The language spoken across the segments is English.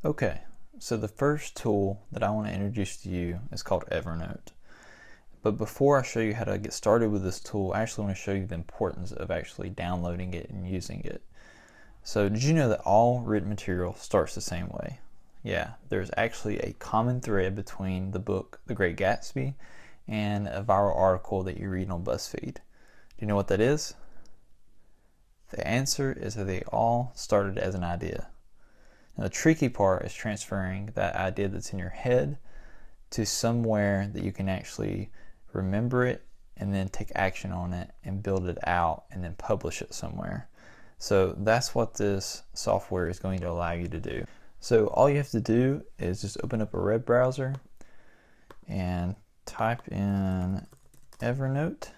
Okay, so the first tool that I want to introduce to you is called Evernote. But before I show you how to get started with this tool, I actually want to show you the importance of actually downloading it and using it. So did you know that all written material starts the same way? Yeah, there's actually a common thread between the book The Great Gatsby and a viral article that you read on BuzzFeed. Do you know what that is? The answer is that they all started as an idea. Now, the tricky part is transferring that idea that's in your head to somewhere that you can actually remember it and then take action on it and build it out and then publish it somewhere. So that's what this software is going to allow you to do. So all you have to do is just open up a web browser and type in Evernote.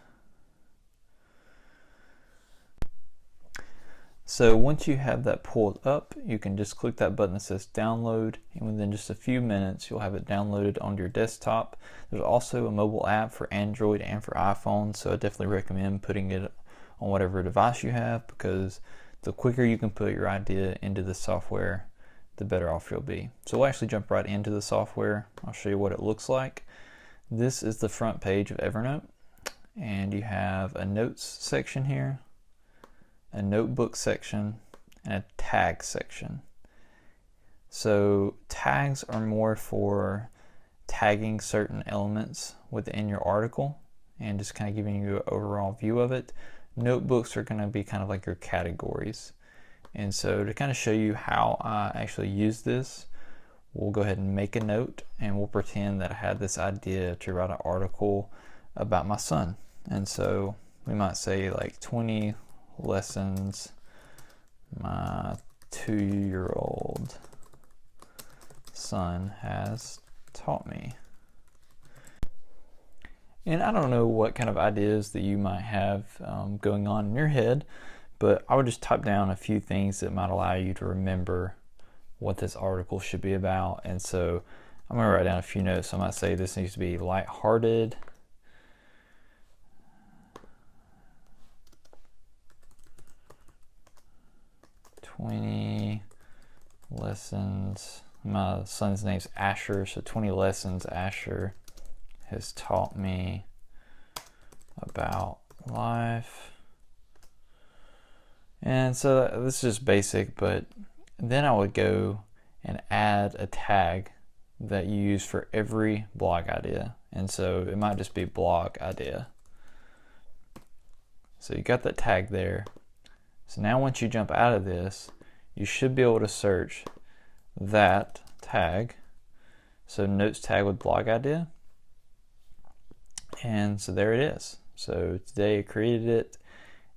So once you have that pulled up, you can just click that button that says download, and within just a few minutes you'll have it downloaded onto your desktop. There's also a mobile app for Android and for iPhone, so I definitely recommend putting it on whatever device you have, because the quicker you can put your idea into the software, the better off you'll be. So we'll actually jump right into the software. I'll show you what it looks like. This is the front page of Evernote, and you have a notes section here, a notebook section, and a tag section. So tags are more for tagging certain elements within your article and just kind of giving you an overall view of it. Notebooks are going to be kind of like your categories. And so to kind of show you how I actually use this, we'll go ahead and make a note, and we'll pretend that I had this idea to write an article about my son. And so we might say like 20 lessons my 2-year-old son has taught me. And I don't know what kind of ideas that you might have going on in your head, but I would just type down a few things that might allow you to remember what this article should be about. And so I'm going to write down a few notes. So I might say this needs to be lighthearted, 20 lessons. My son's name's Asher, so 20 lessons Asher has taught me about life. And so this is just basic, but then I would go and add a tag that you use for every blog idea. And so it might just be blog idea. So you got that tag there. So now once you jump out of this, you should be able to search that tag. So notes tag with blog idea. And so there it is. So today I created it,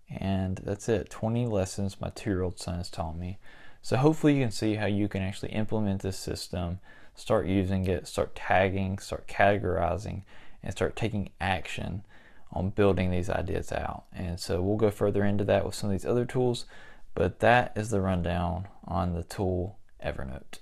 and that's it. 20 lessons my 2-year-old son has taught me. So hopefully you can see how you can actually implement this system, start using it, start tagging, start categorizing, and start taking action on building these ideas out. And so we'll go further into that with some of these other tools, but that is the rundown on the tool Evernote.